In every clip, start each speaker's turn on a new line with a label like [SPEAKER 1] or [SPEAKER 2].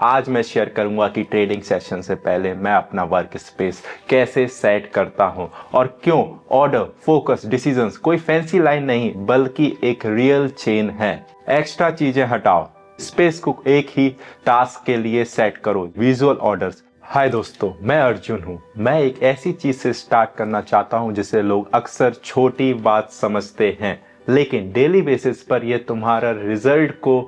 [SPEAKER 1] आज मैं शेयर करूंगा कि ट्रेडिंग सेशन से पहले मैं अपना वर्क स्पेस कैसे सेट करता हूं और क्यों ऑर्डर, फोकस, डिसीजंस कोई फैंसी लाइन नहीं बल्कि एक रियल चेन है। एक्स्ट्रा चीजें हटाओ, स्पेस को एक ही टास्क के लिए सेट करो, विजुअल ऑर्डर्स। हाय दोस्तों, मैं अर्जुन हूं। मैं एक ऐसी चीज से स्टार्ट करना चाहता हूं जिसे लोग अक्सर छोटी बात समझते हैं, लेकिन डेली बेसिस पर यह तुम्हारा रिजल्ट को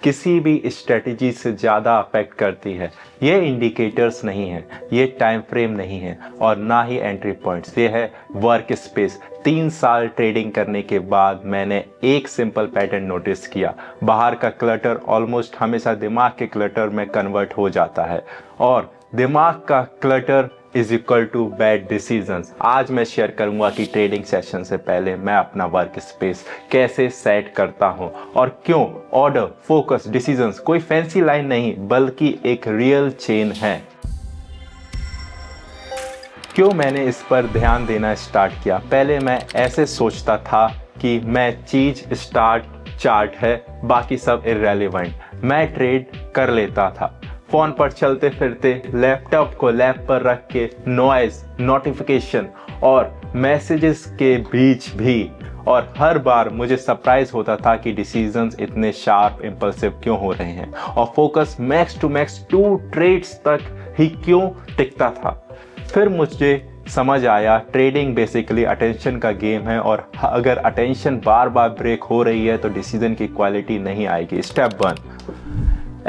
[SPEAKER 1] किसी भी स्ट्रेटजी से ज़्यादा अफेक्ट करती है। ये इंडिकेटर्स नहीं है, ये टाइम फ्रेम नहीं है और ना ही एंट्री पॉइंट्स, ये है वर्क स्पेस। 3 साल ट्रेडिंग करने के बाद मैंने एक सिंपल पैटर्न नोटिस किया। बाहर का क्लटर ऑलमोस्ट हमेशा दिमाग के क्लटर में कन्वर्ट हो जाता है और दिमाग का clutter is equal to bad decisions. आज मैं शेयर करूंगा कि ट्रेडिंग सेशन से पहले मैं अपना वर्क स्पेस कैसे सेट करता हूं और क्यों ऑर्डर, फोकस, डिसीजंस कोई फैंसी लाइन नहीं बल्कि एक रियल चेन है। क्यों मैंने इस पर ध्यान देना स्टार्ट किया? पहले मैं ऐसे सोचता था कि मैं चीज स्टार्ट चार्ट है, बाकी सब इररेलेवेंट। मैं ट्रेड कर लेता था फोन पर चलते फिरते, लैपटॉप को लैप पर रख के, नॉइज, नोटिफिकेशन और मैसेजेस के बीच भी, और हर बार मुझे सरप्राइज होता था कि डिसीजंस इतने शार्प, इंपल्सिव क्यों हो रहे हैं और focus max to max 2 trades तक ही क्यों टिकता था। फिर मुझे समझ आया ट्रेडिंग बेसिकली अटेंशन का गेम है और अगर अटेंशन बार बार ब्रेक हो रही है तो डिसीजन की क्वालिटी नहीं आएगी। स्टेप 1,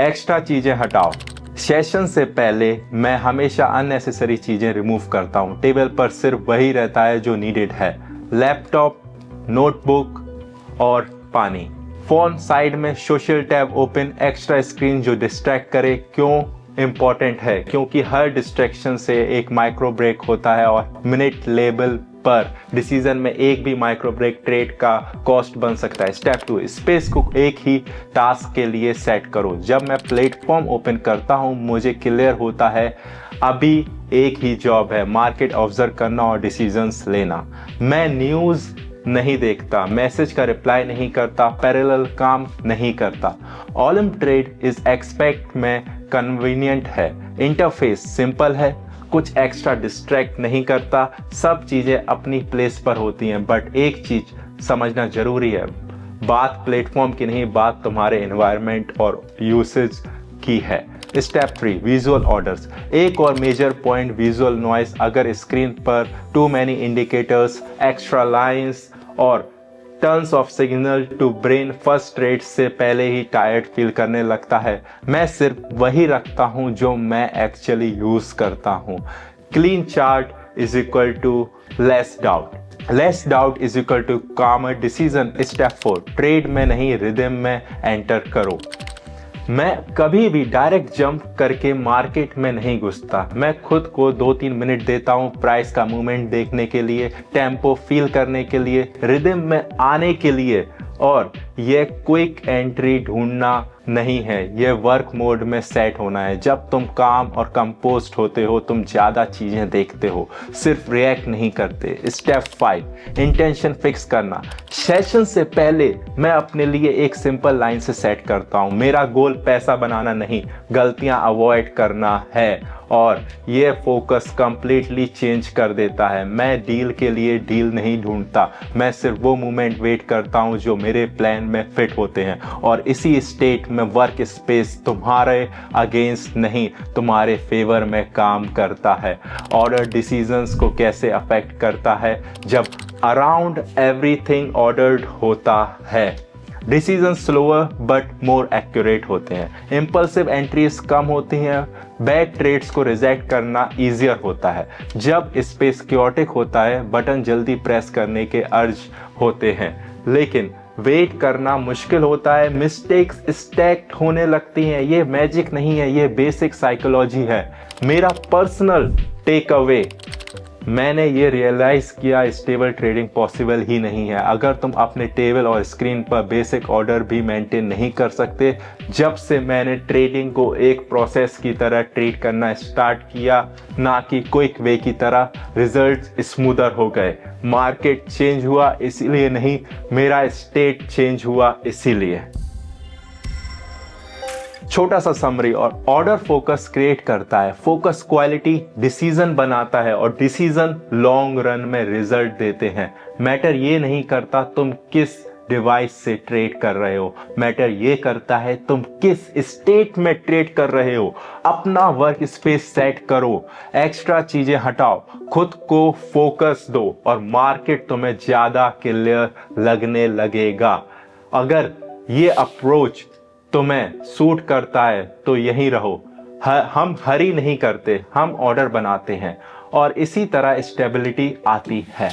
[SPEAKER 1] एक्स्ट्रा चीजें हटाओ। सेशन से पहले मैं हमेशा अननेसेसरी चीजें रिमूव करता हूं। टेबल पर सिर्फ वही रहता है जो नीडेड है, लैपटॉप, नोटबुक और पानी। फोन साइड में, social tab open, extra screen जो डिस्ट्रैक्ट करे। क्यों इंपॉर्टेंट है? क्योंकि हर डिस्ट्रैक्शन से एक माइक्रो ब्रेक होता है और मिनट लेवल पर डिसीजन में एक भी माइक्रो ब्रेक ट्रेड का कॉस्ट बन सकता है। स्टेप 2, स्पेस को एक ही टास्क के लिए सेट करो। जब मैं प्लेटफॉर्म ओपन करता हूं मुझे क्लियर होता है अभी एक ही जॉब है, मार्केट ऑब्जर्व करना और डिसीजंस लेना। मैं न्यूज़ नहीं देखता, मैसेज का रिप्लाई नहीं करता, पैरेलल काम नहीं करता। ऑलम ट्रेड इज एक्सपेक्ट में कन्वीनियंट है, इंटरफेस सिंपल है, कुछ एक्स्ट्रा डिस्ट्रैक्ट नहीं करता, सब चीजें अपनी प्लेस पर होती हैं। बट एक चीज समझना जरूरी है, बात प्लेटफॉर्म की नहीं, बात तुम्हारे एनवायरनमेंट और यूसेज की है। Step 3, visual orders. एक और मेजर पॉइंट, विजुअल नॉइस। अगर स्क्रीन पर too many indicators, extra lines और turns off signal to brain first trade से पहले ही टायर्ड फील करने लगता है। मैं सिर्फ वही रखता हूं जो मैं एक्चुअली यूज करता हूं। Clean chart is equal to less doubt, less doubt is equal to calmer decision. Step 4, trade में नहीं रिदम में एंटर करो। मैं कभी भी डायरेक्ट जंप करके मार्केट में नहीं घुसता। मैं खुद को 2-3 मिनट देता हूं प्राइस का मूवमेंट देखने के लिए, टेम्पो फील करने के लिए, रिदम में आने के लिए। और ये क्विक एंट्री ढूंढना नहीं है, ये वर्क मोड में सेट होना है। जब तुम काम और कंपोस्ट होते हो तुम ज़्यादा चीज़ें देखते हो, सिर्फ रिएक्ट नहीं करते। स्टेप 5, इंटेंशन फिक्स करना। सेशन से पहले मैं अपने लिए एक सिंपल लाइन से सेट करता हूँ, मेरा गोल पैसा बनाना नहीं, गलतियाँ अवॉइड करना है। और ये फोकस कंप्लीटली चेंज कर देता है। मैं डील के लिए डील नहीं ढूंढता, मैं सिर्फ वो मूवमेंट वेट करता हूँ जो मेरे प्लान में फिट होते हैं। और इसी स्टेट में वर्क स्पेस तुम्हारे अगेंस्ट नहीं, तुम्हारे फेवर में काम करता है। ऑर्डर डिसीजंस को कैसे अफेक्ट करता है? जब अराउंड एवरीथिंग ऑर्डर्ड होता है, decision slower but more accurate होते हैं, इम्पल्सिव एंट्रीज कम होती हैं, बैड ट्रेड्स को रिजेक्ट करना ईजियर होता है। जब स्पेस क्योटिक होता है बटन जल्दी प्रेस करने के अर्ज होते हैं, लेकिन वेट करना मुश्किल होता है, मिस्टेक्स स्टैक्ड होने लगती हैं। ये मैजिक नहीं है, ये बेसिक साइकोलॉजी है। मेरा पर्सनल टेक अवे, मैंने ये रियलाइज किया स्टेबल ट्रेडिंग पॉसिबल ही नहीं है अगर तुम अपने टेबल और स्क्रीन पर बेसिक ऑर्डर भी मेंटेन नहीं कर सकते। जब से मैंने ट्रेडिंग को एक प्रोसेस की तरह ट्रीट करना स्टार्ट किया, ना कि क्विक वे की तरह, रिजल्ट स्मूदर हो गए। मार्केट चेंज हुआ इसीलिए नहीं, मेरा स्टेट चेंज हुआ इसीलिए। छोटा सा समरी, और ऑर्डर फोकस क्रिएट करता है, फोकस क्वालिटी डिसीजन बनाता है, और डिसीजन लॉन्ग रन में रिजल्ट देते हैं। मैटर ये नहीं करता तुम किस डिवाइस से ट्रेड कर रहे हो, मैटर ये करता है तुम किस स्टेट में ट्रेड कर रहे हो। अपना वर्क स्पेस सेट करो, एक्स्ट्रा चीजें हटाओ, खुद को फोकस दो, और मार्केट तुम्हें ज्यादा क्लियर लगने लगेगा। अगर ये अप्रोच तुम्हें सूट करता है तो यहीं रहो। हम हरी नहीं करते, हम ऑर्डर बनाते हैं, और इसी तरह स्टेबिलिटी आती है।